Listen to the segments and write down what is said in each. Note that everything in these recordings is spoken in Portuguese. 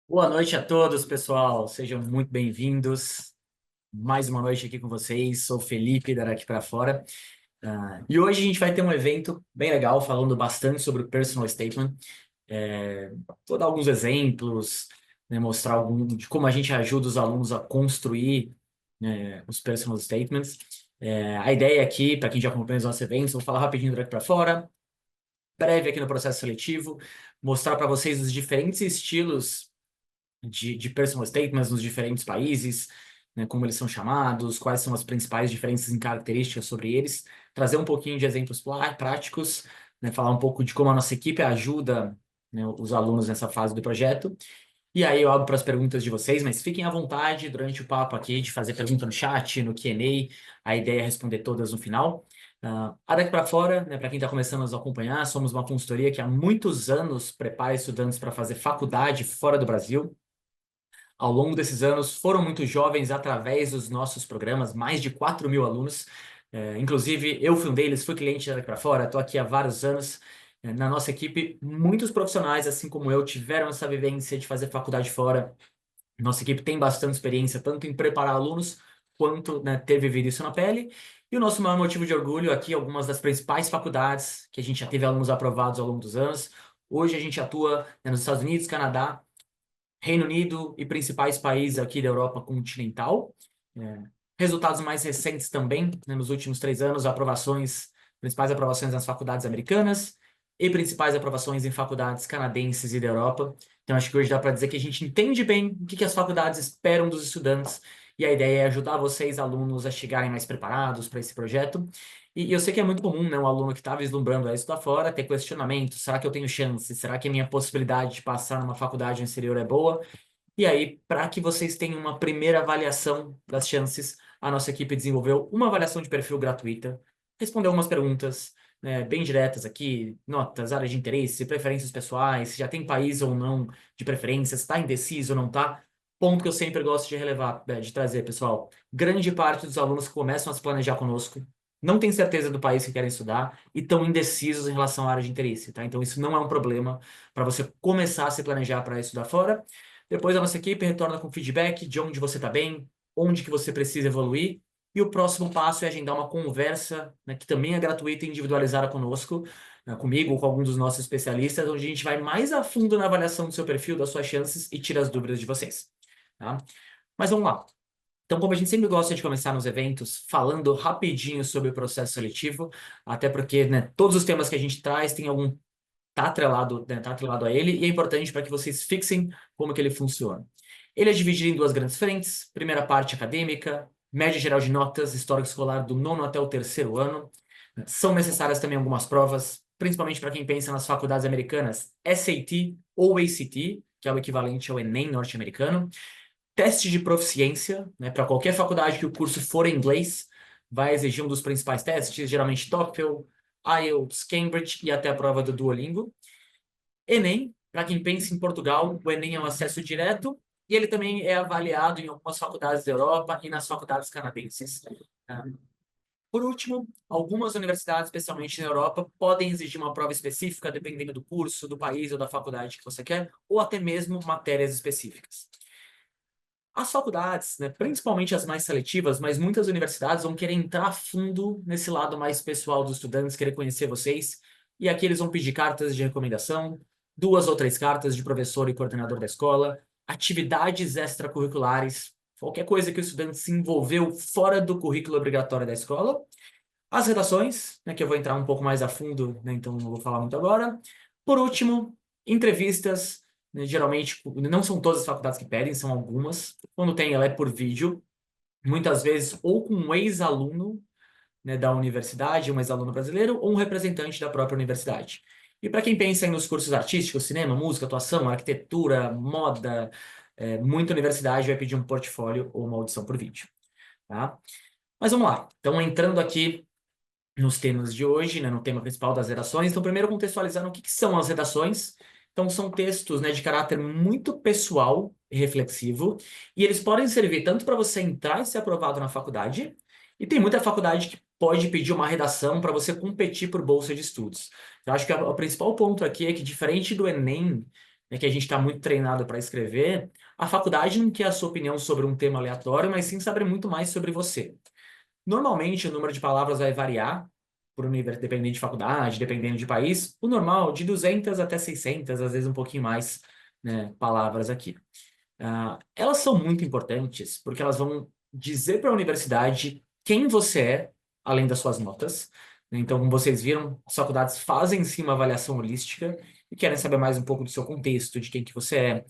Boa noite a todos, pessoal. Sejam muito bem-vindos. Mais uma noite aqui com vocês. Sou o Felipe, da Daqui para Fora. E hoje a gente vai ter um evento bem legal, falando bastante sobre o Personal Statement. É, Vou dar alguns exemplos, né, mostrar algum de como a gente ajuda os alunos a construir, os Personal Statements. A ideia aqui, para quem já acompanha os nossos eventos, vou falar rapidinho do Daqui para Fora, breve aqui no processo seletivo, mostrar para vocês os diferentes estilos de personal statements nos diferentes países, né, como eles são chamados, quais são as principais diferenças em características sobre eles, trazer um pouquinho de exemplos práticos, né, falar um pouco de como a nossa equipe ajuda, né, os alunos nessa fase do projeto. E aí eu abro para as perguntas de vocês, mas fiquem à vontade durante o papo aqui de fazer pergunta no chat, no Q&A. A ideia é responder todas no final. A Daqui para Fora, né, para quem está começando a nos acompanhar, somos uma consultoria que há muitos anos prepara estudantes para fazer faculdade fora do Brasil. Ao longo desses anos, foram muito jovens através dos nossos programas, mais de 4.000 alunos. Inclusive, eu fui um deles, fui cliente da Daqui para Fora, estou aqui há vários anos. Na nossa equipe, muitos profissionais, assim como eu, tiveram essa vivência de fazer faculdade fora. Nossa equipe tem bastante experiência, tanto em preparar alunos, quanto, né, ter vivido isso na pele. E o nosso maior motivo de orgulho aqui, algumas das principais faculdades que a gente já teve alunos aprovados ao longo dos anos. Hoje a gente atua, né, nos Estados Unidos, Canadá, Reino Unido e principais países aqui da Europa continental. É, Resultados mais recentes também, né, nos últimos 3 anos, principais aprovações nas faculdades americanas e principais aprovações em faculdades canadenses e da Europa. Então, acho que hoje dá para dizer que a gente entende bem o que as faculdades esperam dos estudantes e a ideia é ajudar vocês, alunos, a chegarem mais preparados para esse projeto. E eu sei que é muito comum, né, um aluno que está vislumbrando a estudar fora ter questionamento: será que eu tenho chance? Será que a minha possibilidade de passar numa faculdade no exterior é boa? E aí, para que vocês tenham uma primeira avaliação das chances, a nossa equipe desenvolveu uma avaliação de perfil gratuita, respondeu algumas perguntas, né, bem diretas aqui: notas, áreas de interesse, preferências pessoais, se já tem país ou não de preferência, se está indeciso ou não está. Ponto que eu sempre gosto de relevar, de trazer, pessoal. Grande parte dos alunos que começam a se planejar conosco não tem certeza do país que querem estudar e estão indecisos em relação à área de interesse, tá? Então, isso não é um problema para você começar a se planejar para estudar fora. Depois a nossa equipe retorna com feedback de onde você está bem, onde que você precisa evoluir. E o próximo passo é agendar uma conversa, né, que também é gratuita e individualizada conosco, né, comigo ou com algum dos nossos especialistas, onde a gente vai mais a fundo na avaliação do seu perfil, das suas chances e tira as dúvidas de vocês. Tá? Mas vamos lá. Então, como a gente sempre gosta de começar nos eventos falando rapidinho sobre o processo seletivo, até porque, né, todos os temas que a gente traz tem algum tá atrelado, né, tá atrelado a ele, e é importante para que vocês fixem como que ele funciona. Ele é dividido em duas grandes frentes: primeira parte acadêmica, média geral de notas, histórico escolar do nono até o terceiro ano. São necessárias também algumas provas, principalmente para quem pensa nas faculdades americanas, SAT ou ACT, que é o equivalente ao Enem norte-americano. Teste de proficiência, né, para qualquer faculdade que o curso for em inglês, vai exigir um dos principais testes, geralmente TOEFL, IELTS, Cambridge e até a prova do Duolingo. Enem, para quem pensa em Portugal, o Enem é um acesso direto e ele também é avaliado em algumas faculdades da Europa e nas faculdades canadenses. Ah, Por último, algumas universidades, especialmente na Europa, podem exigir uma prova específica, dependendo do curso, do país ou da faculdade que você quer, ou até mesmo matérias específicas. As faculdades, né, principalmente as mais seletivas, mas muitas universidades vão querer entrar a fundo nesse lado mais pessoal dos estudantes, querer conhecer vocês, e aqui eles vão pedir cartas de recomendação, 2 ou 3 cartas de professor e coordenador da escola, atividades extracurriculares, qualquer coisa que o estudante se envolveu fora do currículo obrigatório da escola, as redações, né, que eu vou entrar um pouco mais a fundo, né, então não vou falar muito agora. Por último, entrevistas, né, geralmente não são todas as faculdades que pedem, são algumas. Quando tem, ela é por vídeo, muitas vezes ou com um ex-aluno, né, da universidade, um ex-aluno brasileiro, ou um representante da própria universidade. E para quem pensa nos cursos artísticos, cinema, música, atuação, arquitetura, moda, muita universidade vai pedir um portfólio ou uma audição por vídeo. Tá? Mas vamos lá. Então, entrando aqui nos temas de hoje, né, no tema principal das redações. Então, primeiro contextualizando o que são as redações. Então, são textos, né, de caráter muito pessoal e reflexivo, e eles podem servir tanto para você entrar e ser aprovado na faculdade, e tem muita faculdade que pode pedir uma redação para você competir por bolsa de estudos. Eu acho que o principal ponto aqui é que, diferente do Enem, né, que a gente está muito treinado para escrever, a faculdade não quer a sua opinião sobre um tema aleatório, mas sim saber muito mais sobre você. Normalmente, o número de palavras vai variar por dependendo de faculdade, dependendo de país. O normal, de 200 até 600, às vezes um pouquinho mais, né, palavras aqui. Elas são muito importantes porque elas vão dizer para a universidade quem você é, além das suas notas. Então, como vocês viram, as faculdades fazem sim uma avaliação holística e querem saber mais um pouco do seu contexto, de quem que você é,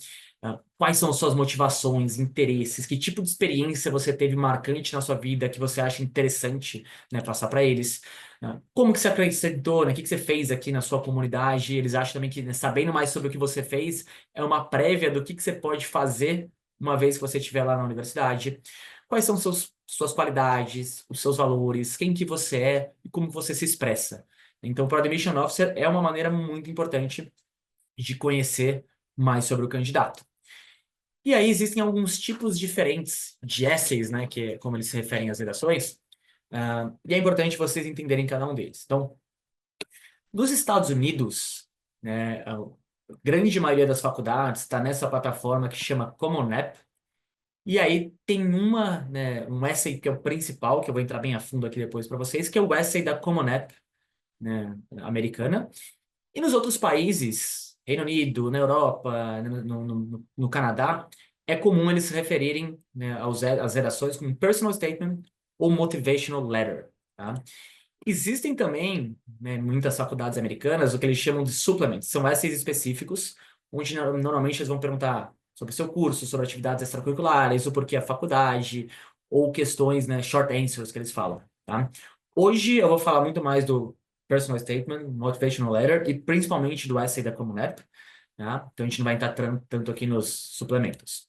quais são as suas motivações, interesses, que tipo de experiência você teve marcante na sua vida que você acha interessante, né, passar para eles. Como que você acreditou, né? O que que você fez aqui na sua comunidade? Eles acham também que, né, sabendo mais sobre o que você fez é uma prévia do que você pode fazer uma vez que você estiver lá na universidade. Quais são suas qualidades, os seus valores, quem que você é e como você se expressa. Então, para o Admission Officer é uma maneira muito importante de conhecer mais sobre o candidato. E aí existem alguns tipos diferentes de essays, né, que é como eles se referem às redações, e é importante vocês entenderem cada um deles. Então, nos Estados Unidos, né, a grande maioria das faculdades está nessa plataforma que chama Common App, e aí tem né, um essay que é o principal, que eu vou entrar bem a fundo aqui depois para vocês, que é o essay da Common App, né, americana. E nos outros países, Reino Unido, na Europa, no Canadá, é comum eles se referirem, né, às redações como personal statement ou motivational letter, tá? Existem também, né, muitas faculdades americanas, o que eles chamam de supplements, são essays específicos, onde normalmente eles vão perguntar sobre o seu curso, sobre atividades extracurriculares, o porquê a faculdade, ou questões, né, short answers que eles falam, tá? Hoje eu vou falar muito mais do personal statement, motivational letter e principalmente do essay da Common App, tá? Então a gente não vai entrar tanto aqui nos suplementos.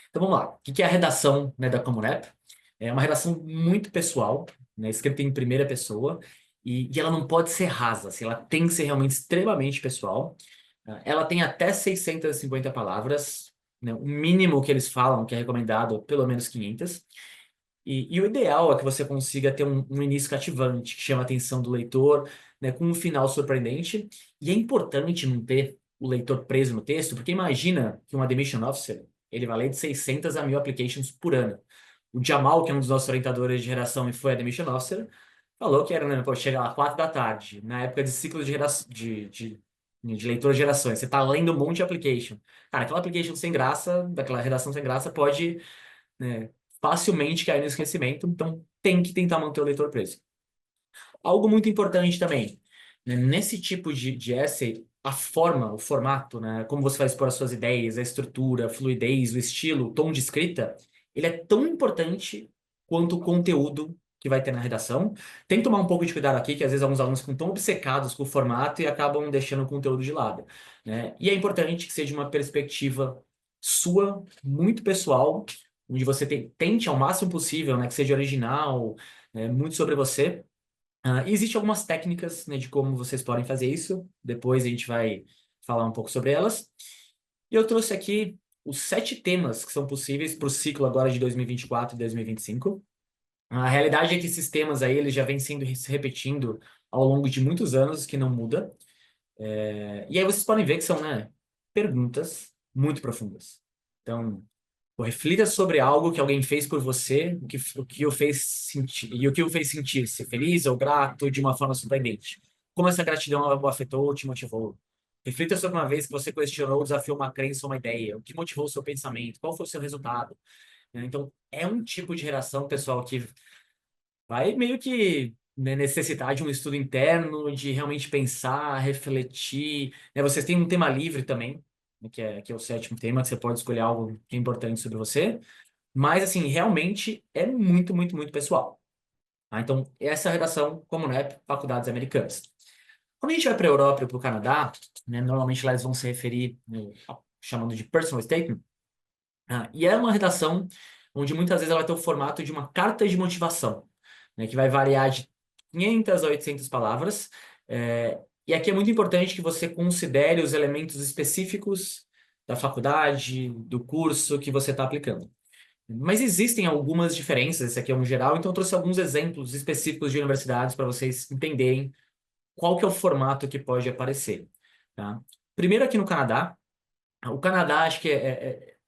Então vamos lá. O que é a redação, né, da Common App? É uma redação muito pessoal, né, escrita em primeira pessoa, e ela não pode ser rasa, assim, ela tem que ser realmente extremamente pessoal. Ela tem até 650 palavras, né, o mínimo que eles falam, que é recomendado, pelo menos 500. E o ideal é que você consiga ter um início cativante, que chama a atenção do leitor, né, com um final surpreendente. E é importante não ter o leitor preso no texto, porque imagina que um admission officer ele vai ler de 600 a 1.000 applications por ano. O Jamal, que é um dos nossos orientadores de geração e foi admission officer, falou que era, né, pô, chega lá 4 da tarde, na época de ciclo de leitor de gerações. Você está lendo um monte de application. Cara, aquela application sem graça, daquela redação sem graça, pode, né, facilmente cair no esquecimento, então tem que tentar manter o leitor preso. Algo muito importante também, né, nesse tipo de essay, a forma, o formato, né, como você vai expor as suas ideias, a estrutura, a fluidez, o estilo, o tom de escrita, ele é tão importante quanto o conteúdo que vai ter na redação. Tem que tomar um pouco de cuidado aqui, que às vezes alguns alunos ficam tão obcecados com o formato e acabam deixando o conteúdo de lado, né? E é importante que seja uma perspectiva sua, muito pessoal, onde você tente ao máximo possível, né, que seja original, né, muito sobre você. E existem algumas técnicas, né, de como vocês podem fazer isso. Depois a gente vai falar um pouco sobre elas. E eu trouxe aqui os 7 temas que são possíveis para o ciclo agora de 2024 e 2025. A realidade é que esses temas aí eles já vêm sendo se repetindo ao longo de muitos anos, que não muda. E aí vocês podem ver que são, né, perguntas muito profundas. Então, pô, reflita sobre algo que alguém fez por você, o que o fez sentir, e o que o fez sentir-se feliz ou grato de uma forma surpreendente. Como essa gratidão o afetou ou te motivou. Reflita sobre uma vez que você questionou, desafiou uma crença ou uma ideia. O que motivou o seu pensamento? Qual foi o seu resultado? Né? Então, é um tipo de redação, pessoal, que vai meio que, né, necessitar de um estudo interno, de realmente pensar, refletir. Né? Vocês têm um tema livre também, né, que é o 7º tema, que você pode escolher algo que é importante sobre você. Mas, assim, realmente é muito, muito, muito pessoal. Tá? Então, essa é a redação como NEP, faculdades americanas. Quando a gente vai para a Europa e para o Canadá, né, normalmente lá eles vão se referir, né, chamando de personal statement, e é uma redação onde muitas vezes ela vai ter o formato de uma carta de motivação, né, que vai variar de 500 a 800 palavras. E aqui é muito importante que você considere os elementos específicos da faculdade, do curso que você está aplicando. Mas existem algumas diferenças, esse aqui é um geral, então eu trouxe alguns exemplos específicos de universidades para vocês entenderem qual que é o formato que pode aparecer. Tá? Primeiro aqui no Canadá, O Canadá, acho que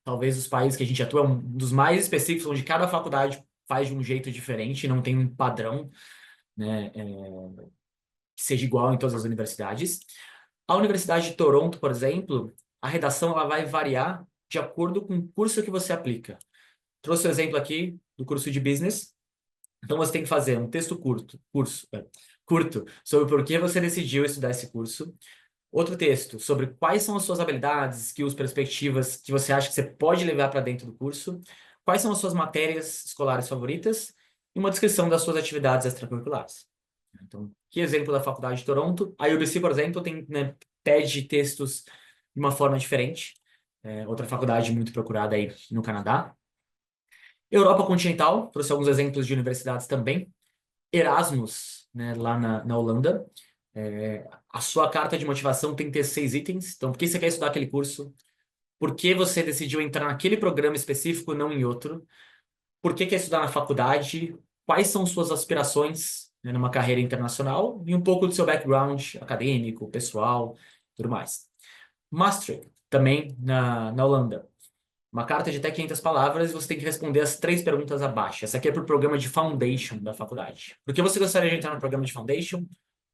talvez os países que a gente atua, um dos mais específicos, onde cada faculdade faz de um jeito diferente, não tem um padrão, né, que seja igual em todas as universidades. A Universidade de Toronto, por exemplo, a redação ela vai variar de acordo com o curso que você aplica. Trouxe o exemplo aqui do curso de Business. Então você tem que fazer um texto curto sobre por que você decidiu estudar esse curso. Outro texto sobre quais são as suas habilidades, skills, perspectivas que você acha que você pode levar para dentro do curso. Quais são as suas matérias escolares favoritas e uma descrição das suas atividades extracurriculares. Então, que exemplo da Faculdade de Toronto? A UBC, por exemplo, tem, né, pede textos de uma forma diferente. Outra faculdade muito procurada aí no Canadá. Europa continental, trouxe alguns exemplos de universidades também. Erasmus, né, lá na Holanda. A sua carta de motivação tem que ter 6 itens. Então, por que você quer estudar aquele curso? Por que você decidiu entrar naquele programa específico, não em outro? Por que quer estudar na faculdade? Quais são suas aspirações, né, numa carreira internacional? E um pouco do seu background acadêmico, pessoal, tudo mais. Maastricht, também na Holanda. Uma carta de até 500 palavras e você tem que responder as 3 perguntas abaixo. Essa aqui é para o programa de Foundation da faculdade. Por que você gostaria de entrar no programa de Foundation?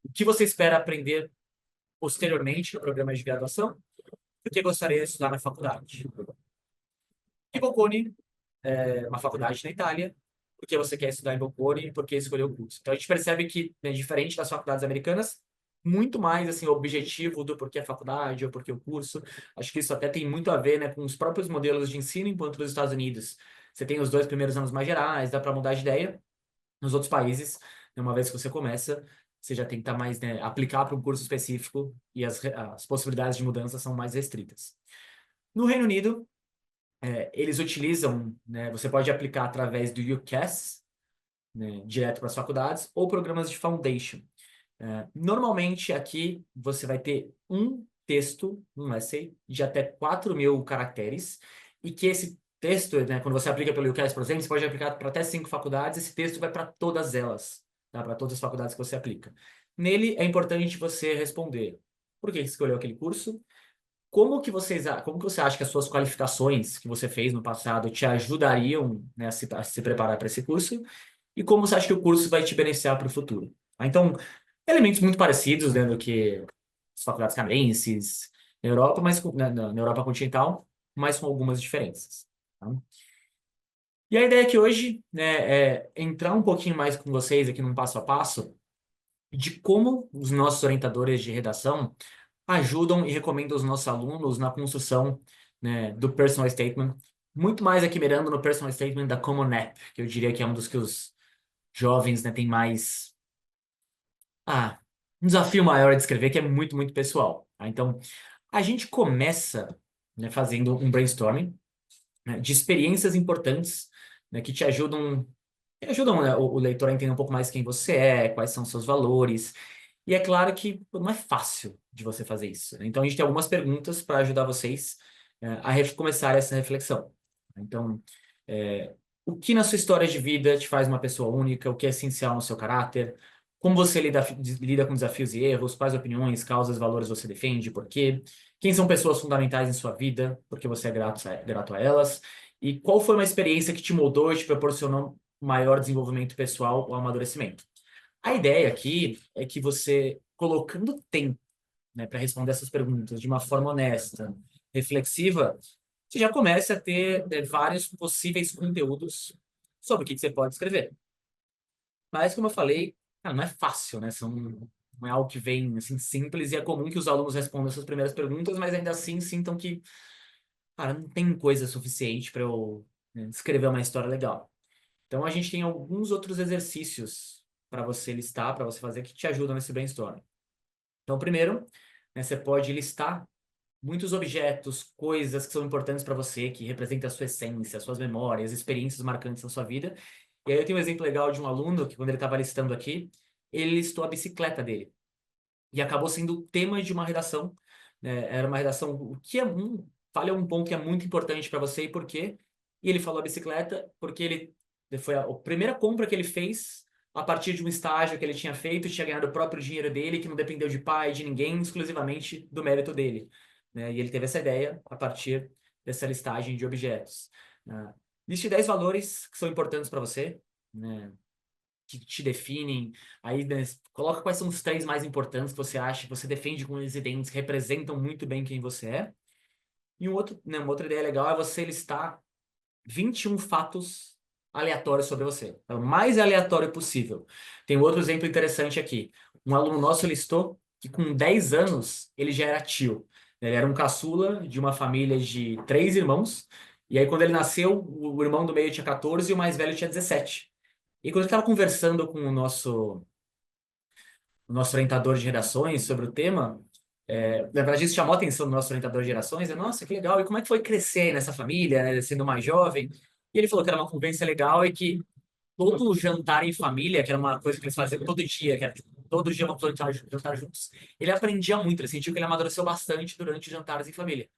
O que você espera aprender posteriormente no programa de graduação? Por que gostaria de estudar na faculdade? E Bocconi, uma faculdade na Itália. Por que você quer estudar em Bocconi e por que escolheu o curso? Então a gente percebe que, né, diferente das faculdades americanas, muito mais assim o objetivo do porquê a faculdade ou porquê o curso. Acho que isso até tem muito a ver, né, com os próprios modelos de ensino, enquanto nos Estados Unidos você tem os 2 primeiros anos mais gerais, dá para mudar de ideia. Nos outros países, né, uma vez que você começa, você já tem que estar mais, né, aplicar para um curso específico e as possibilidades de mudança são mais restritas. No Reino Unido, eles utilizam, né, você pode aplicar através do UCAS, né, direto para as faculdades, ou programas de Foundation. Normalmente aqui você vai ter um texto, um essay, de até 4.000 caracteres, e que esse texto, né, quando você aplica pelo UCAS, por exemplo, você pode aplicar para até 5 faculdades, esse texto vai para todas elas, tá? Para todas as faculdades que você aplica. Nele é importante você responder por que escolheu aquele curso, como que você acha que as suas qualificações que você fez no passado te ajudariam, né, a se preparar para esse curso, e como você acha que o curso vai te beneficiar para o futuro. Tá? Então, elementos muito parecidos, né, do que as faculdades canadenses, na Europa, mas na Europa continental, mas com algumas diferenças. Tá? E a ideia aqui hoje, né, é entrar um pouquinho mais com vocês aqui num passo a passo de como os nossos orientadores de redação ajudam e recomendam os nossos alunos na construção, né, do personal statement, muito mais aqui mirando no personal statement da Common App, que eu diria que é um dos que os jovens, né, têm mais um desafio maior de escrever, que é muito, muito pessoal. Tá? Então, a gente começa, né, fazendo um brainstorming, né, de experiências importantes, né, que ajudam, né, o leitor a entender um pouco mais quem você é, quais são os seus valores. E é claro que pô, não é fácil de você fazer isso. Né? Então, a gente tem algumas perguntas para ajudar vocês a começar essa reflexão. Então, o que na sua história de vida te faz uma pessoa única? O que é essencial no seu caráter? Como você lida com desafios e erros? Quais opiniões, causas, valores você defende? Por quê? Quem são pessoas fundamentais em sua vida? Porque você é grato a elas? E qual foi uma experiência que te moldou e te proporcionou maior desenvolvimento pessoal ou amadurecimento? A ideia aqui é que você, colocando tempo, né, para responder essas perguntas de uma forma honesta, reflexiva, você já comece a ter, vários possíveis conteúdos sobre o que você pode escrever. Mas, como eu falei, cara, não é fácil, né? Não é algo que vem assim simples e é comum que os alunos respondam essas primeiras perguntas, mas ainda assim sintam que, cara, não tem coisa suficiente para eu, né, escrever uma história legal. Então, a gente tem alguns outros exercícios para você listar, para você fazer, que te ajudam nesse brainstorm. Então, primeiro, né, você pode listar muitos objetos, coisas que são importantes para você, que representam a sua essência, as suas memórias, experiências marcantes na sua vida. E aí eu tenho um exemplo legal de um aluno que, quando ele estava listando aqui, ele listou a bicicleta dele. E acabou sendo o tema de uma redação. Né? Era uma redação, fale um ponto que é muito importante para você e por quê. E ele falou a bicicleta porque foi a primeira compra que ele fez a partir de um estágio que ele tinha feito, tinha ganhado o próprio dinheiro dele, que não dependeu de pai, de ninguém, exclusivamente do mérito dele. né? E ele teve essa ideia a partir dessa listagem de objetos. Liste 10 valores que são importantes para você, né? Que te definem. Aí, né, coloca quais são os 3 mais importantes que você acha, que você defende com os identes, que representam muito bem quem você é. E uma outra ideia legal é você listar 21 fatos aleatórios sobre você. É o mais aleatório possível. Tem um outro exemplo interessante aqui. Um aluno nosso listou que com 10 anos ele já era tio. Ele era um caçula de uma família de 3 irmãos. E aí, quando ele nasceu, o irmão do meio tinha 14 e o mais velho tinha 17. E quando eu estava conversando com o nosso orientador de redações sobre o tema, na verdade isso chamou a atenção do nosso orientador de gerações, nossa, que legal, e como é que foi crescer aí nessa família, né, sendo mais jovem? E ele falou que era uma convivência legal e que todo jantar em família, que era uma coisa que eles faziam todo dia, que era tipo, todo dia vamos jantar juntos, ele aprendia muito, ele sentiu que ele amadureceu bastante durante os jantares em família.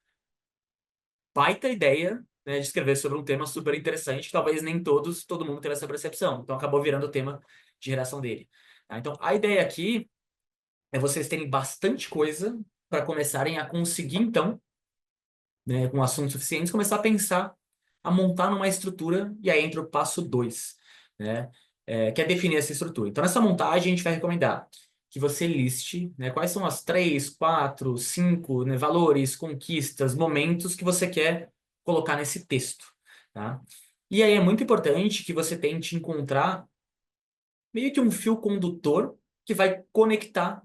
Baita ideia, né, de escrever sobre um tema super interessante, que talvez nem todo mundo teve essa percepção, então acabou virando o tema de geração dele. Tá? Então, a ideia aqui é vocês terem bastante coisa para começarem a conseguir, então, né, com assuntos suficientes, começar a pensar, a montar numa estrutura, e aí entra o passo 2, né, que é definir essa estrutura. Então, nessa montagem, a gente vai recomendar que você liste, né, quais são as 3, 4, 5, né, valores, conquistas, momentos que você quer colocar nesse texto, tá? E aí é muito importante que você tente encontrar meio que um fio condutor que vai conectar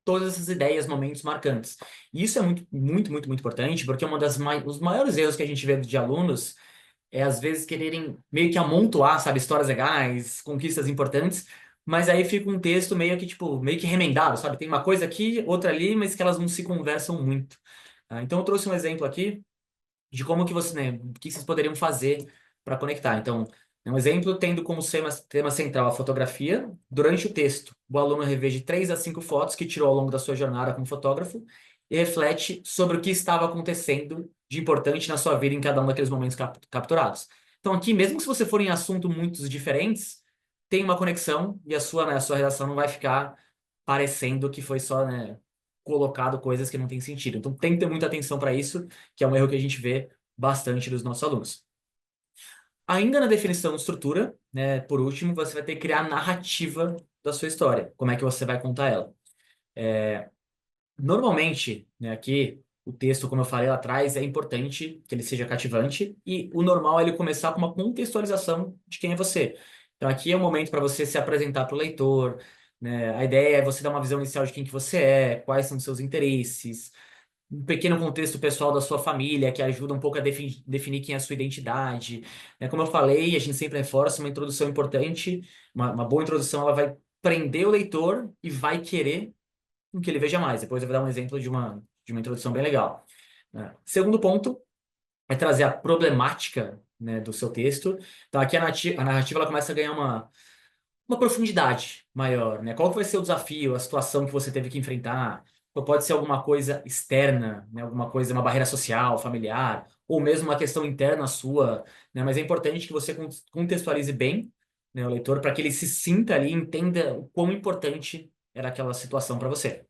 todas essas ideias, momentos marcantes. E isso é muito, muito, muito, muito importante, porque os maiores erros que a gente vê de alunos é, às vezes, quererem meio que amontoar, sabe, histórias legais, conquistas importantes, mas aí fica um texto meio que, tipo, meio que remendado, sabe? Tem uma coisa aqui, outra ali, mas que elas não se conversam muito. Então, eu trouxe um exemplo aqui de como que você, né, o que vocês poderiam fazer para conectar. Então, um exemplo tendo como tema central a fotografia. Durante o texto, o aluno reveja de 3 a 5 fotos que tirou ao longo da sua jornada como fotógrafo e reflete sobre o que estava acontecendo de importante na sua vida em cada um daqueles momentos capturados. Então, aqui, mesmo se você for em assuntos muito diferentes, tem uma conexão e a sua redação não vai ficar parecendo que foi só, né, colocado coisas que não têm sentido. Então, tem que ter muita atenção para isso, que é um erro que a gente vê bastante dos nossos alunos. Ainda na definição de estrutura, né, por último, você vai ter que criar a narrativa da sua história. Como é que você vai contar ela? Normalmente, né, aqui, o texto, como eu falei lá atrás, é importante que ele seja cativante e o normal é ele começar com uma contextualização de quem é você. Então, aqui é o momento para você se apresentar para o leitor, né? A ideia é você dar uma visão inicial de quem que você é, quais são os seus interesses, um pequeno contexto pessoal da sua família que ajuda um pouco a definir quem é a sua identidade. Como eu falei, a gente sempre reforça uma introdução importante, uma boa introdução, ela vai prender o leitor e vai querer que ele veja mais. Depois eu vou dar um exemplo de uma introdução bem legal. Né? Segundo ponto é trazer a problemática, né, do seu texto. Então aqui a narrativa ela começa a ganhar uma profundidade maior, né? Qual que vai ser o desafio, a situação que você teve que enfrentar? Ou pode ser alguma coisa externa, né? Alguma coisa, uma barreira social, familiar, ou mesmo uma questão interna sua, né? Mas é importante que você contextualize bem, né, o leitor para que ele se sinta ali e entenda o quão importante era aquela situação para você.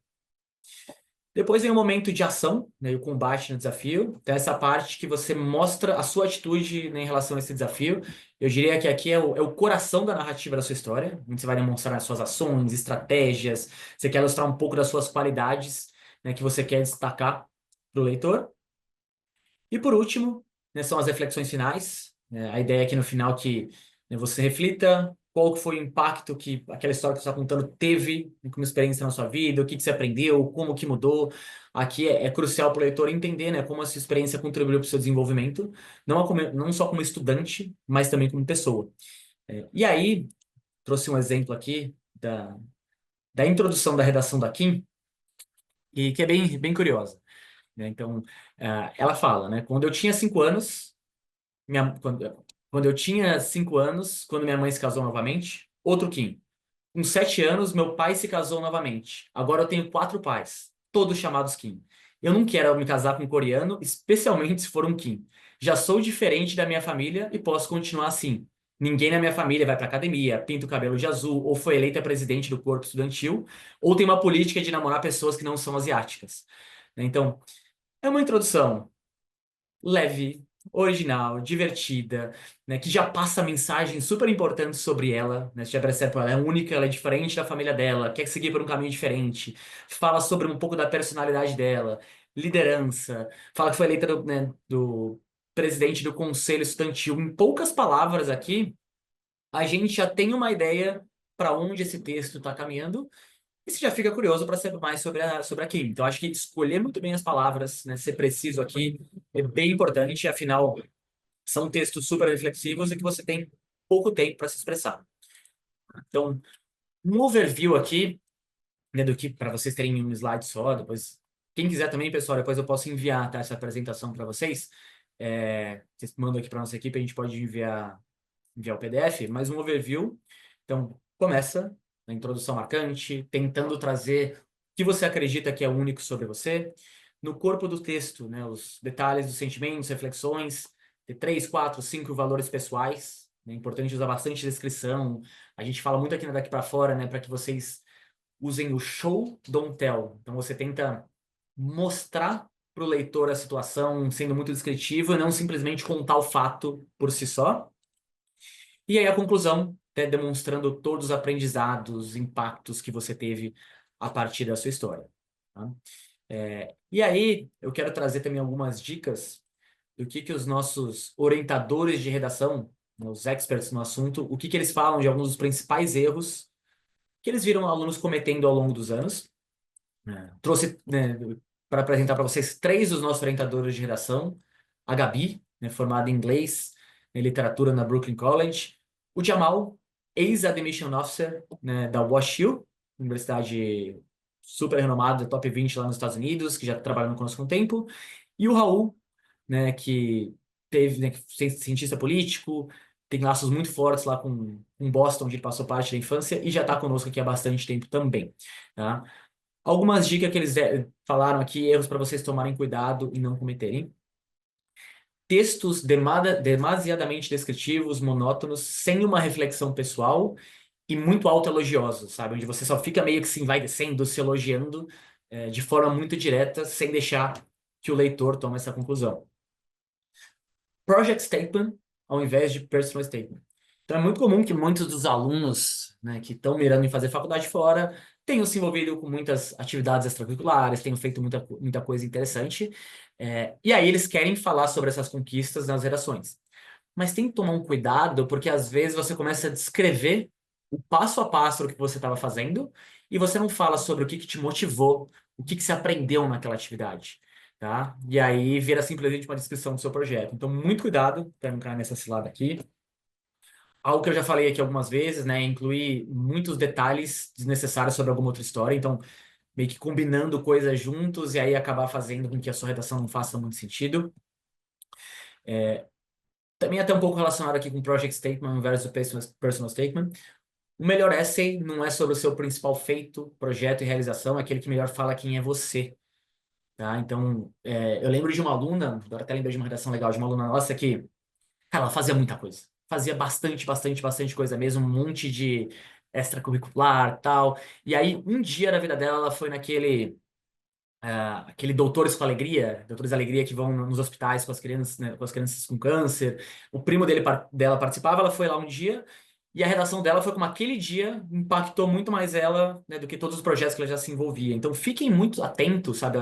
Depois vem o momento de ação, né, e o combate no desafio. Então, essa parte que você mostra a sua atitude, né, em relação a esse desafio. Eu diria que aqui é o coração da narrativa da sua história, onde você vai demonstrar as suas ações, estratégias, você quer mostrar um pouco das suas qualidades, né, que você quer destacar para o leitor. E por último, né, são as reflexões finais. Né, a ideia aqui no final que, né, você reflita qual que foi o impacto que aquela história que você está contando teve como experiência na sua vida, o que que você aprendeu, como que mudou. Aqui é crucial para o leitor entender, né, como essa experiência contribuiu para o seu desenvolvimento, não só como estudante, mas também como pessoa. E aí, trouxe um exemplo aqui da introdução da redação da Kim, e que é bem, bem curiosa. Né? Então, ela fala, né, quando eu tinha 5 anos, quando eu tinha 5 anos, quando minha mãe se casou novamente, outro Kim. Com 7 anos, meu pai se casou novamente. Agora eu tenho 4 pais, todos chamados Kim. Eu não quero me casar com um coreano, especialmente se for um Kim. Já sou diferente da minha família e posso continuar assim. Ninguém na minha família vai para academia, pinta o cabelo de azul, ou foi eleita presidente do corpo estudantil, ou tem uma política de namorar pessoas que não são asiáticas. Então, É uma introdução leve, original, divertida, né, que já passa mensagens super importantes sobre ela, né, você já percebe que ela é única, ela é diferente da família dela, quer seguir por um caminho diferente, fala sobre um pouco da personalidade dela, liderança, fala que foi eleita do presidente do conselho estudantil. Em poucas palavras aqui, a gente já tem uma ideia para onde esse texto está caminhando, e você já fica curioso para saber mais sobre a Kim. Então, acho que escolher muito bem as palavras, né, ser preciso aqui, é bem importante, afinal, são textos super reflexivos e que você tem pouco tempo para se expressar. Então, um overview aqui, né, do que, para vocês terem um slide só, depois, quem quiser também, pessoal, depois eu posso enviar, tá, essa apresentação para vocês. Vocês mandam aqui para nossa equipe, a gente pode enviar o PDF, mas um overview. Então, começa na introdução marcante, tentando trazer o que você acredita que é único sobre você. No corpo do texto, né, os detalhes dos sentimentos, reflexões, de 3, 4, 5 valores pessoais. É importante usar bastante descrição. A gente fala muito aqui na Daqui para Fora, né, para que vocês usem o show, don't tell. Então, você tenta mostrar para o leitor a situação sendo muito descritivo e não simplesmente contar o fato por si só. E aí a conclusão, né, demonstrando todos os aprendizados, impactos que você teve a partir da sua história. Tá? E aí eu quero trazer também algumas dicas do que os nossos orientadores de redação, né, os experts no assunto, o que eles falam de alguns dos principais erros que eles viram alunos cometendo ao longo dos anos. Trouxe, né, para apresentar para vocês três dos nossos orientadores de redação: a Gabi, né, formada em inglês e literatura na Brooklyn College; o Jamal, ex-admission officer, né, da WashU, universidade super renomada, top 20 lá nos Estados Unidos, que já está trabalhando conosco há um tempo; e o Raul, né, que teve, né, cientista político, tem laços muito fortes lá com Boston, onde ele passou parte da infância, e já está conosco aqui há bastante tempo também. Tá? Algumas dicas que eles falaram aqui, erros para vocês tomarem cuidado e não cometerem. Textos demasiadamente descritivos, monótonos, sem uma reflexão pessoal e muito autoelogiosos, sabe? Onde você só fica meio que se envaidecendo, se elogiando de forma muito direta, sem deixar que o leitor tome essa conclusão. Project statement ao invés de personal statement. Então é muito comum que muitos dos alunos, né, que estão mirando em fazer faculdade fora tenham se envolvido com muitas atividades extracurriculares, tenham feito muita coisa interessante, e aí eles querem falar sobre essas conquistas nas redações. Mas tem que tomar um cuidado, porque às vezes você começa a descrever o passo a passo do que você estava fazendo e você não fala sobre o que te motivou, o que você aprendeu naquela atividade. Tá? E aí vira simplesmente uma descrição do seu projeto. Então, muito cuidado para não cair nessa cilada aqui. Algo que eu já falei aqui algumas vezes, né? Incluir muitos detalhes desnecessários sobre alguma outra história. Então, meio que combinando coisas juntos e aí acabar fazendo com que a sua redação não faça muito sentido. Também até um pouco relacionado aqui com Project Statement versus Personal Statement. O melhor essay não é sobre o seu principal feito, projeto e realização, é aquele que melhor fala quem é você. Tá? Então, eu lembro de uma aluna, agora até lembrei de uma redação legal, de uma aluna nossa que, cara, ela fazia muita coisa. Fazia bastante coisa mesmo, um monte de extracurricular, tal. E aí, um dia da vida dela, ela foi aquele Doutores Alegria que vão nos hospitais com as crianças, né, com as crianças com câncer. O primo dela participava, ela foi lá um dia, e a redação dela foi como aquele dia impactou muito mais ela, né, do que todos os projetos que ela já se envolvia. Então fiquem muito atentos, sabe,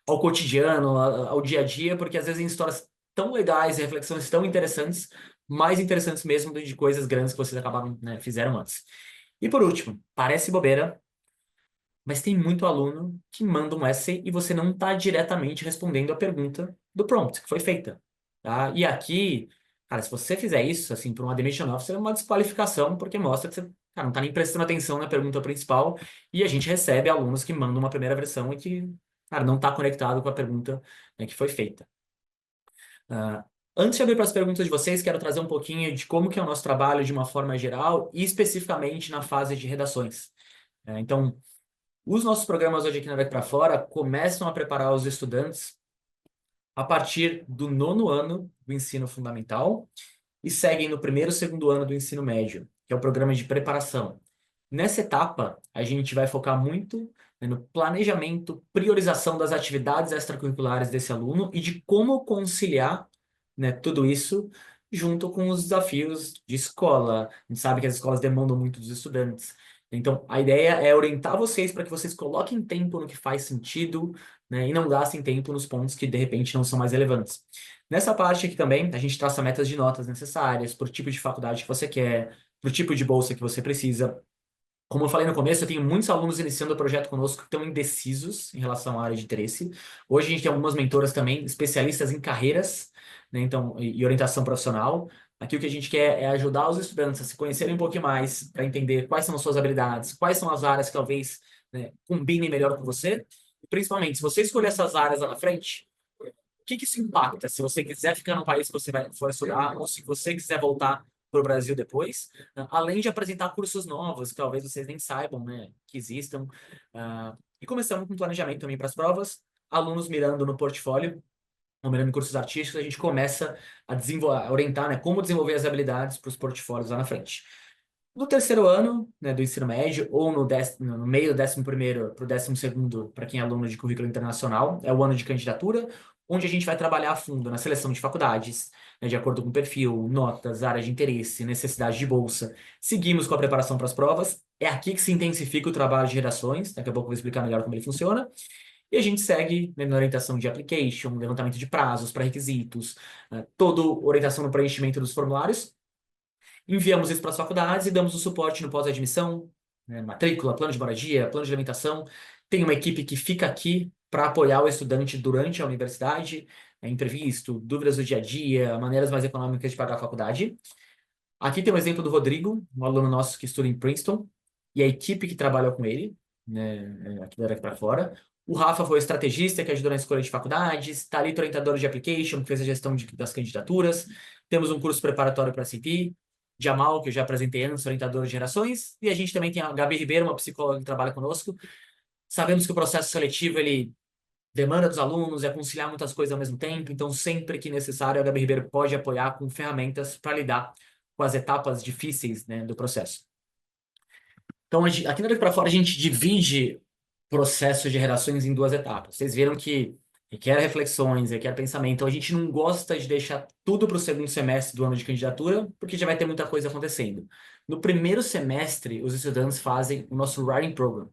ao cotidiano, ao dia a dia, porque às vezes em histórias tão legais e reflexões tão interessantes, mais interessantes mesmo do que de coisas grandes que vocês acabaram, né, fizeram antes. E por último, parece bobeira, mas tem muito aluno que manda um essay e você não está diretamente respondendo a pergunta do prompt que foi feita, tá? E aqui, cara, se você fizer isso, assim, para um admission officer, é uma desqualificação, porque mostra que você, cara, não está nem prestando atenção na pergunta principal, e a gente recebe alunos que mandam uma primeira versão e que, cara, não está conectado com a pergunta, né, que foi feita. Ah, antes de abrir para as perguntas de vocês, quero trazer um pouquinho de como que é o nosso trabalho de uma forma geral e especificamente na fase de redações. Então, os nossos programas hoje aqui na Daqui para Fora começam a preparar os estudantes a partir do 9º ano do ensino fundamental e seguem no 1º e 2º ano do ensino médio, que é o programa de preparação. Nessa etapa, a gente vai focar muito, né, no planejamento, priorização das atividades extracurriculares desse aluno e de como conciliar, né, tudo isso junto com os desafios de escola. A gente sabe que as escolas demandam muito dos estudantes. Então, a ideia é orientar vocês para que vocês coloquem tempo no que faz sentido, né, e não gastem tempo nos pontos que, de repente, não são mais relevantes. Nessa parte aqui também, a gente traça metas de notas necessárias para o tipo de faculdade que você quer, para o tipo de bolsa que você precisa. Como eu falei no começo, eu tenho muitos alunos iniciando o projeto conosco que estão indecisos em relação à área de interesse. Hoje a gente tem algumas mentoras também, especialistas em carreiras, né, então, e orientação profissional. Aqui o que a gente quer é ajudar os estudantes a se conhecerem um pouquinho mais, para entender quais são as suas habilidades, quais são as áreas que talvez, né, combinem melhor com você. E principalmente, se você escolher essas áreas lá na frente, o que que isso impacta? Se você quiser ficar no país que você for estudar, ou se você quiser voltar para o Brasil depois, além de apresentar cursos novos, que talvez vocês nem saibam, né, que existam. E começamos com planejamento também para as provas, alunos mirando no portfólio, ou mirando em cursos artísticos, a gente começa a desenvolver, a orientar, né, como desenvolver as habilidades para os portfólios lá na frente. No terceiro ano, né, do ensino médio, ou no meio do 11º para o 12º, para quem é aluno de currículo internacional, é o ano de candidatura, onde a gente vai trabalhar a fundo na seleção de faculdades, né, de acordo com o perfil, notas, áreas de interesse, necessidade de bolsa. Seguimos com a preparação para as provas. É aqui que se intensifica o trabalho de redações, daqui a pouco eu vou explicar melhor como ele funciona. E a gente segue, né, na orientação de application, levantamento de prazos para requisitos, toda orientação no preenchimento dos formulários. Enviamos isso para as faculdades e damos o suporte no pós-admissão, né, matrícula, plano de moradia, plano de alimentação. Tem uma equipe que fica aqui para apoiar o estudante durante a universidade, imprevisto, dúvidas do dia a dia, maneiras mais econômicas de pagar a faculdade. Aqui tem um exemplo do Rodrigo, um aluno nosso que estuda em Princeton, e a equipe que trabalha com ele, né, aqui daqui para fora. O Rafa foi o estrategista que ajudou na escolha de faculdades, Thalita, orientadora de application, que fez a gestão das candidaturas. Temos um curso preparatório para a CP. Jamal, que eu já apresentei antes, orientador de gerações. E a gente também tem a Gabi Ribeiro, uma psicóloga que trabalha conosco. Sabemos que o processo seletivo, ele demanda dos alunos, é conciliar muitas coisas ao mesmo tempo, então sempre que necessário, a Gabi Ribeiro pode apoiar com ferramentas para lidar com as etapas difíceis, né, do processo. Então, aqui na Daqui para Fora, a gente divide o processo de redações em duas etapas. Vocês viram que requer reflexões, requer pensamento. Então, a gente não gosta de deixar tudo para o segundo semestre do ano de candidatura, porque já vai ter muita coisa acontecendo. No primeiro semestre, os estudantes fazem o nosso Writing Program.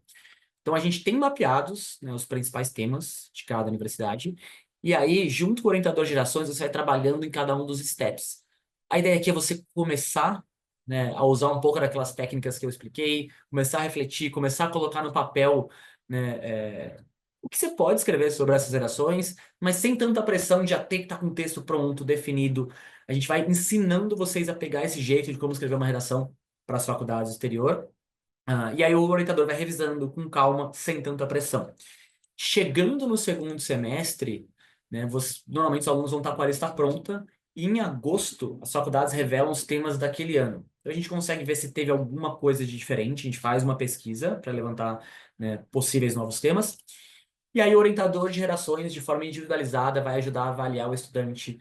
Então, a gente tem mapeados, né, os principais temas de cada universidade, e aí, junto com o orientador de gerações, você vai trabalhando em cada um dos steps. A ideia aqui é você começar, né, a usar um pouco daquelas técnicas que eu expliquei, começar a refletir, começar a colocar no papel, né, o que você pode escrever sobre essas gerações, mas sem tanta pressão de já ter que estar com o texto pronto, definido. A gente vai ensinando vocês a pegar esse jeito de como escrever uma redação para as faculdades do exterior. E aí o orientador vai revisando com calma, sem tanta pressão. Chegando no segundo semestre, né, normalmente os alunos vão estar com a lista pronta, e em agosto as faculdades revelam os temas daquele ano. Então a gente consegue ver se teve alguma coisa de diferente, a gente faz uma pesquisa para levantar, né, possíveis novos temas, e aí o orientador de redações, de forma individualizada, vai ajudar a avaliar o estudante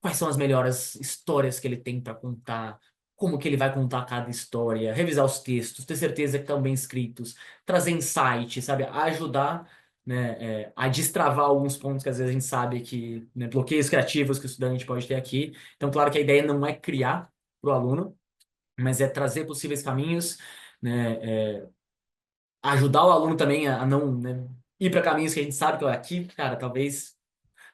quais são as melhores histórias que ele tem para contar, como que ele vai contar cada história, revisar os textos, ter certeza que estão bem escritos, trazer insight, sabe? Ajudar, né, a destravar alguns pontos que às vezes a gente sabe que, né, bloqueios criativos que o estudante pode ter aqui. Então, claro que a ideia não é criar para o aluno, mas é trazer possíveis caminhos, né, ajudar o aluno também a não, né, ir para caminhos que a gente sabe que ó, aqui, cara, talvez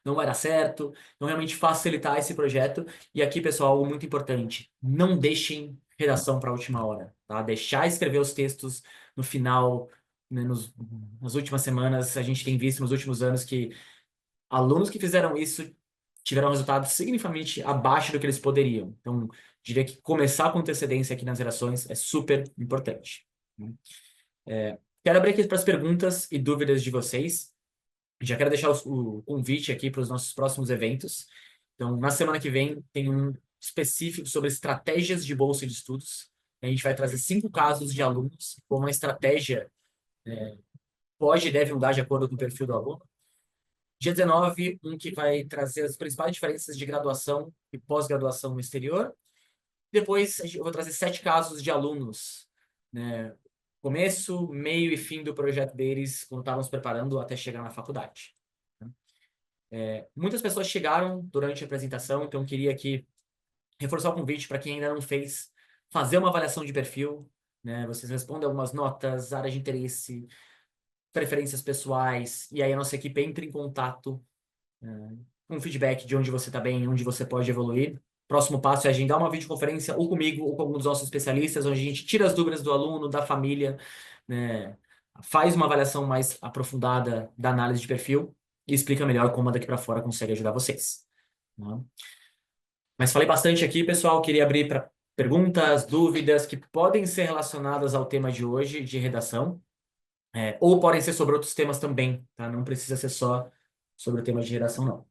não vai dar certo, então realmente facilitar esse projeto. E aqui, pessoal, algo muito importante, não deixem redação para a última hora, tá? Deixar escrever os textos no final, né, nas últimas semanas, a gente tem visto nos últimos anos que alunos que fizeram isso tiveram resultados significativamente abaixo do que eles poderiam. Então, diria que começar com antecedência aqui nas redações é super importante, né? Quero abrir aqui para as perguntas e dúvidas de vocês. Já quero deixar o convite aqui para os nossos próximos eventos. Então, na semana que vem, tem um específico sobre estratégias de bolsa de estudos. A gente vai trazer 5 casos de alunos, como a estratégia pode e deve mudar de acordo com o perfil do aluno. Dia 19, um que vai trazer as principais diferenças de graduação e pós-graduação no exterior. Depois, eu vou trazer 7 casos de alunos, né, começo, meio e fim do projeto deles quando estavam se preparando até chegar na faculdade. Muitas pessoas chegaram durante a apresentação, então queria aqui reforçar o convite para quem ainda não fez, fazer uma avaliação de perfil, né? Vocês respondem algumas notas, áreas de interesse, preferências pessoais, e aí a nossa equipe entra em contato, com um feedback de onde você está bem, onde você pode evoluir. Próximo passo é agendar uma videoconferência ou comigo ou com algum dos nossos especialistas, onde a gente tira as dúvidas do aluno, da família, né? Faz uma avaliação mais aprofundada da análise de perfil e explica melhor como a daqui para fora consegue ajudar vocês. Né? Mas falei bastante aqui, pessoal. Queria abrir para perguntas, dúvidas que podem ser relacionadas ao tema de hoje, de redação, ou podem ser sobre outros temas também, tá? Não precisa ser só sobre o tema de redação, não.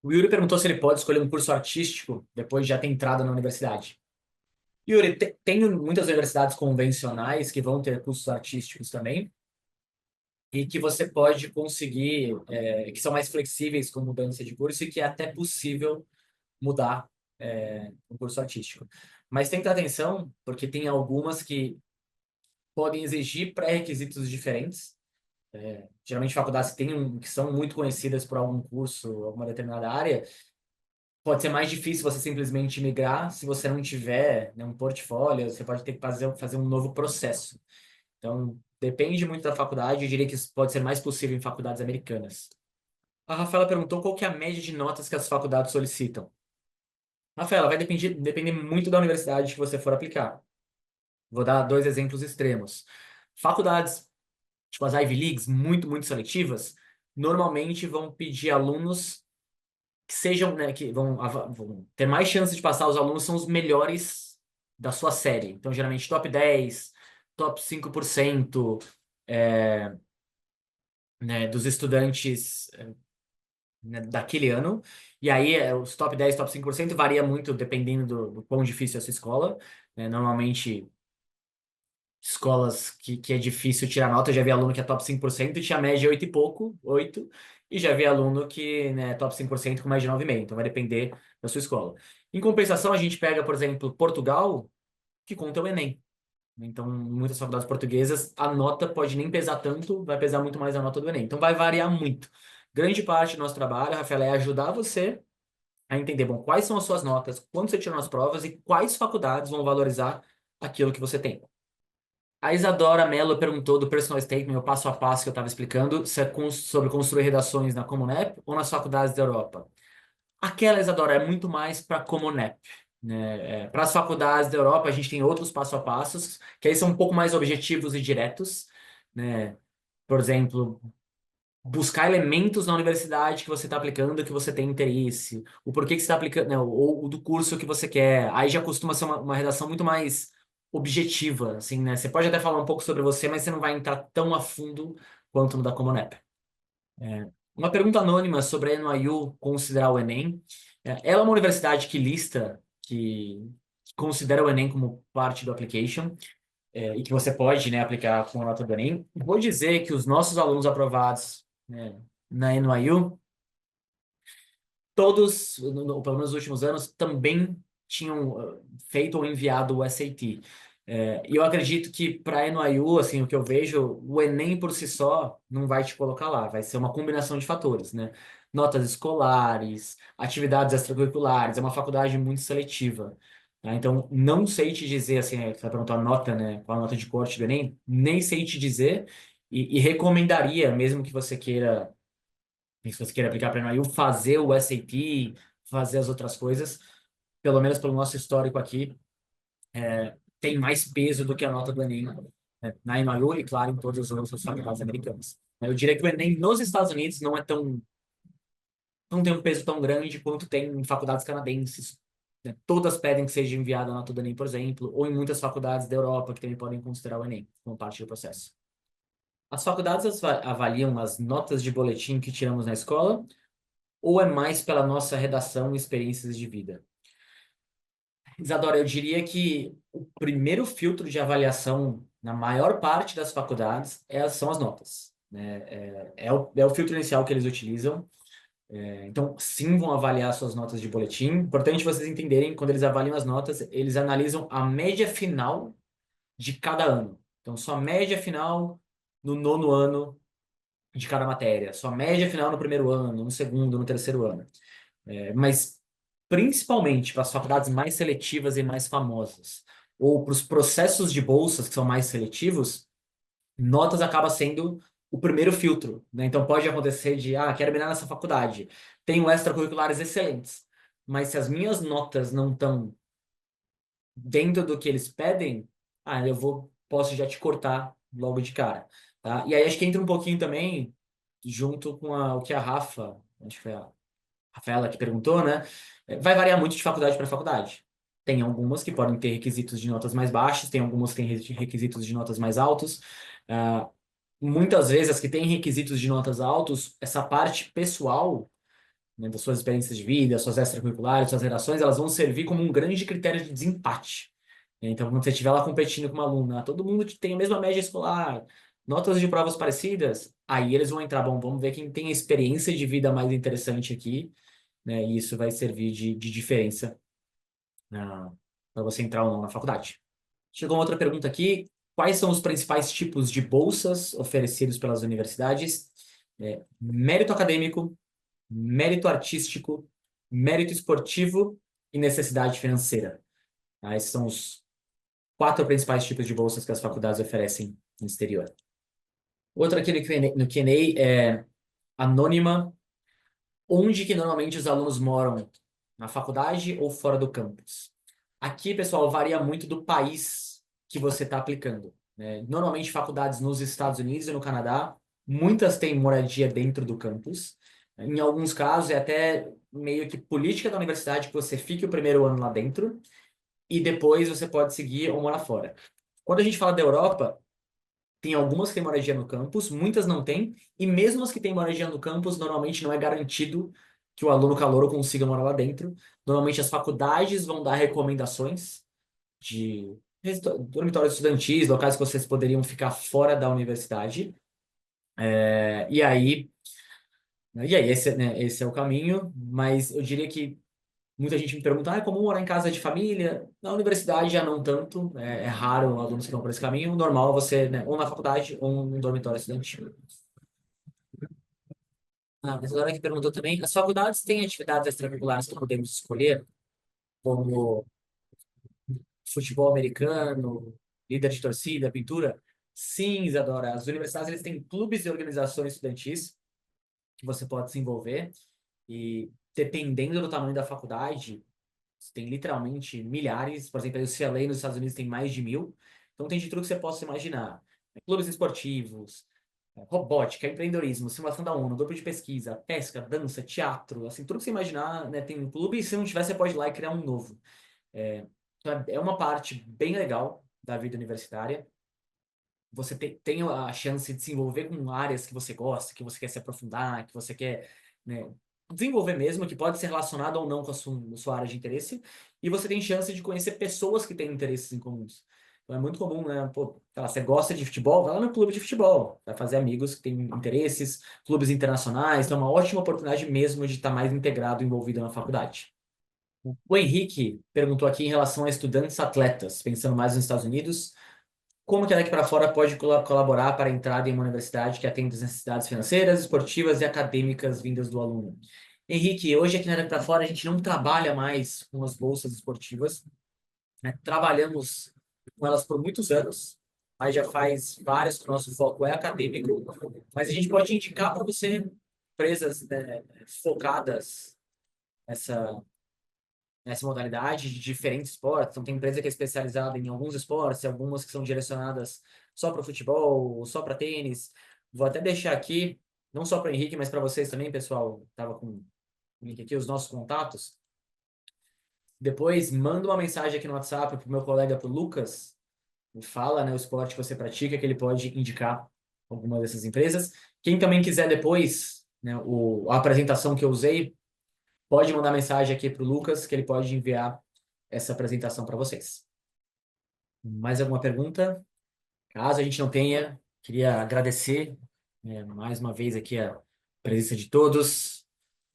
O Yuri perguntou se ele pode escolher um curso artístico depois de já ter entrado na universidade. Yuri, tem muitas universidades convencionais que vão ter cursos artísticos também e que você pode conseguir, que são mais flexíveis com mudança de curso e que é até possível mudar o curso artístico. Mas tem que ter atenção, porque tem algumas que podem exigir pré-requisitos diferentes. Geralmente faculdades que são muito conhecidas por algum curso, alguma determinada área, pode ser mais difícil você simplesmente migrar se você não tiver, né, um portfólio, você pode ter que fazer um novo processo. Então, depende muito da faculdade, eu diria que isso pode ser mais possível em faculdades americanas. A Rafaela perguntou qual que é a média de notas que as faculdades solicitam. Rafaela, vai depender muito da universidade que você for aplicar. Vou dar dois exemplos extremos. Faculdades, tipo as Ivy Leagues, muito seletivas, normalmente vão pedir alunos que sejam, né, que vão ter mais chance de passar. Os alunos são os melhores da sua série. Então, geralmente, top 10, top 5%, né, dos estudantes, né, daquele ano. E aí, os top 10, top 5% varia muito dependendo do quão difícil é essa escola. Né? Normalmente, escolas que é difícil tirar nota, eu já vi aluno que é top 5% e tinha média 8 e pouco, 8, e já vi aluno que, né, é top 5% com mais de 9,5, então vai depender da sua escola. Em compensação, a gente pega, por exemplo, Portugal, que conta o Enem. Então, em muitas faculdades portuguesas, a nota pode nem pesar tanto, vai pesar muito mais a nota do Enem. Então, vai variar muito. Grande parte do nosso trabalho, Rafael, é ajudar você a entender, bom, quais são as suas notas, quando você tirou nas provas e quais faculdades vão valorizar aquilo que você tem. A Isadora Mello perguntou do personal statement, o passo a passo que eu estava explicando, se é sobre construir redações na Common App ou nas faculdades da Europa. Aquela, Isadora, é muito mais para Common App. Né? Para as faculdades da Europa, a gente tem outros passo a passos, que aí são um pouco mais objetivos e diretos. Né? Por exemplo, buscar elementos na universidade que você está aplicando, que você tem interesse, o porquê que você está aplicando, né? Ou do curso que você quer. Aí já costuma ser uma redação muito mais objetiva, assim, né? Você pode até falar um pouco sobre você, mas você não vai entrar tão a fundo quanto no da Common App. Uma pergunta anônima sobre a NYU considerar o Enem. Ela é uma universidade que lista, que considera o Enem como parte do application, e que você pode, né, aplicar com a nota do Enem. Vou dizer que os nossos alunos aprovados, né, na NYU, todos, pelo menos nos últimos anos, também tinham feito ou enviado o SAT. E eu acredito que para a NYU, assim, o que eu vejo, o Enem por si só não vai te colocar lá, vai ser uma combinação de fatores, né? Notas escolares, atividades extracurriculares, é uma faculdade muito seletiva. Tá? Então, não sei te dizer, assim, você vai perguntar a nota, né? Qual a nota de corte do Enem? Nem sei te dizer, e recomendaria, mesmo que você queira se você queira aplicar para a NYU, fazer o SAT, fazer as outras coisas, pelo menos pelo nosso histórico aqui, tem mais peso do que a nota do Enem, né, na NYU e, claro, em todas as outras faculdades americanas. Eu diria que o Enem nos Estados Unidos não tem um peso tão grande quanto tem em faculdades canadenses. Né? Todas pedem que seja enviada a nota do Enem, por exemplo, ou em muitas faculdades da Europa que também podem considerar o Enem como parte do processo. As faculdades avaliam as notas de boletim que tiramos na escola ou é mais pela nossa redação e experiências de vida? Isadora, eu diria que o primeiro filtro de avaliação na maior parte das faculdades são as notas. Né? É o filtro inicial que eles utilizam. Então, sim, vão avaliar suas notas de boletim. Importante vocês entenderem, quando eles avaliam as notas, eles analisam a média final de cada ano. Então, sua média final no nono ano de cada matéria, sua média final no primeiro ano, no segundo, no terceiro ano. Mas, principalmente para as faculdades mais seletivas e mais famosas, ou para os processos de bolsas que são mais seletivos, notas acaba sendo o primeiro filtro, né? Então pode acontecer de, quero mirar nessa faculdade, tenho extracurriculares excelentes, mas se as minhas notas não estão dentro do que eles pedem, posso já te cortar logo de cara, tá? E aí acho que entra um pouquinho também junto com o que a Rafa, acho que foi a Rafaela que perguntou, né? Vai variar muito de faculdade para faculdade. Tem algumas que podem ter requisitos de notas mais baixas, tem algumas que têm requisitos de notas mais altos. Ah, Muitas vezes as que têm requisitos de notas altos, essa parte pessoal, né, das suas experiências de vida, suas extracurriculares, suas relações, elas vão servir como um grande critério de desempate. Então, quando você estiver lá competindo com uma aluna, todo mundo que tem a mesma média escolar, notas de provas parecidas, aí eles vão entrar, bom, vamos ver quem tem a experiência de vida mais interessante aqui, né? E isso vai servir de diferença para você entrar ou não na faculdade. Chegou uma outra pergunta aqui. Quais são os principais tipos de bolsas oferecidos pelas universidades? Mérito acadêmico, mérito artístico, mérito esportivo e necessidade financeira. Esses são os quatro principais tipos de bolsas que as faculdades oferecem no exterior. Outra aqui no Q&A é anônima. Onde que normalmente os alunos moram? Na faculdade ou fora do campus? Aqui, pessoal, varia muito do país que você está aplicando, né? Normalmente, faculdades nos Estados Unidos e no Canadá, muitas têm moradia dentro do campus. Em alguns casos, é até meio que política da universidade que você fique o primeiro ano lá dentro e depois você pode seguir ou morar fora. Quando a gente fala da Europa, tem algumas que têm moradia no campus, muitas não têm, e mesmo as que têm moradia no campus, normalmente não é garantido que o aluno calouro consiga morar lá dentro. Normalmente as faculdades vão dar recomendações de dormitórios estudantis, locais que vocês poderiam ficar fora da universidade. E aí esse é o caminho, mas eu diria que muita gente me pergunta, é como morar em casa de família? Na universidade já não tanto, é raro alunos que vão por esse caminho. O normal é você, né, ou na faculdade ou num dormitório estudantil. Mas agora que perguntou também, as faculdades têm atividades extracurriculares que podemos escolher, como futebol americano, líder de torcida, pintura? Sim, Isadora. As universidades eles têm clubes e organizações estudantis que você pode se envolver e dependendo do tamanho da faculdade, tem literalmente milhares. Por exemplo, o UCLA nos Estados Unidos tem mais de 1.000. Então tem de tudo que você possa imaginar. Clubes esportivos, robótica, empreendedorismo, simulação da ONU, grupo de pesquisa, pesca, dança, teatro, assim, tudo que você imaginar, né, tem um clube e se não tiver, você pode ir lá e criar um novo. Então é uma parte bem legal da vida universitária. Você tem a chance de se envolver com áreas que você gosta, que você quer se aprofundar, que você quer, né, desenvolver mesmo, que pode ser relacionado ou não com a sua área de interesse, e você tem chance de conhecer pessoas que têm interesses em comuns. Então é muito comum, né? Pô, sei lá, você gosta de futebol, vai lá no clube de futebol, vai fazer amigos que têm interesses, clubes internacionais, então é uma ótima oportunidade mesmo de estar mais integrado, envolvido na faculdade. O Henrique perguntou aqui em relação a estudantes atletas, pensando mais nos Estados Unidos. Como que a daqui para fora pode colaborar para a entrada em uma universidade que atende às necessidades financeiras, esportivas e acadêmicas vindas do aluno? Henrique, hoje aqui na daqui para fora a gente não trabalha mais com as bolsas esportivas, né? Trabalhamos com elas por muitos anos, mas já faz várias que o nosso foco é acadêmico, mas a gente pode indicar para você empresas, né, focadas nessa modalidade de diferentes esportes. Então, tem empresa que é especializada em alguns esportes, algumas que são direcionadas só para futebol, só para tênis. Vou até deixar aqui, não só para o Henrique, mas para vocês também, pessoal. Estava com o link aqui, os nossos contatos. Depois, manda uma mensagem aqui no WhatsApp para o meu colega, para o Lucas, e fala, né, o esporte que você pratica, que ele pode indicar alguma dessas empresas. Quem também quiser depois, né, a apresentação que eu usei, pode mandar mensagem aqui para o Lucas, que ele pode enviar essa apresentação para vocês. Mais alguma pergunta? Caso a gente não tenha, queria agradecer, mais uma vez aqui a presença de todos.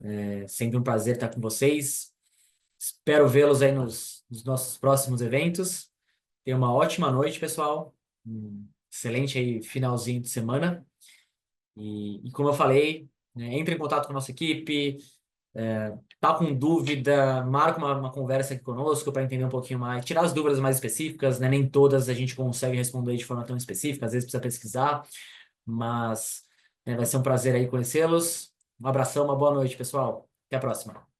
É sempre um prazer estar com vocês. Espero vê-los aí nos nossos próximos eventos. Tenha uma ótima noite, pessoal. excelente aí finalzinho de semana. E como eu falei, né, entre em contato com a nossa equipe, tá com dúvida, marca uma conversa aqui conosco para entender um pouquinho mais, tirar as dúvidas mais específicas, né? Nem todas a gente consegue responder de forma tão específica, às vezes precisa pesquisar, mas vai ser um prazer aí conhecê-los. Um abração, uma boa noite, pessoal. Até a próxima.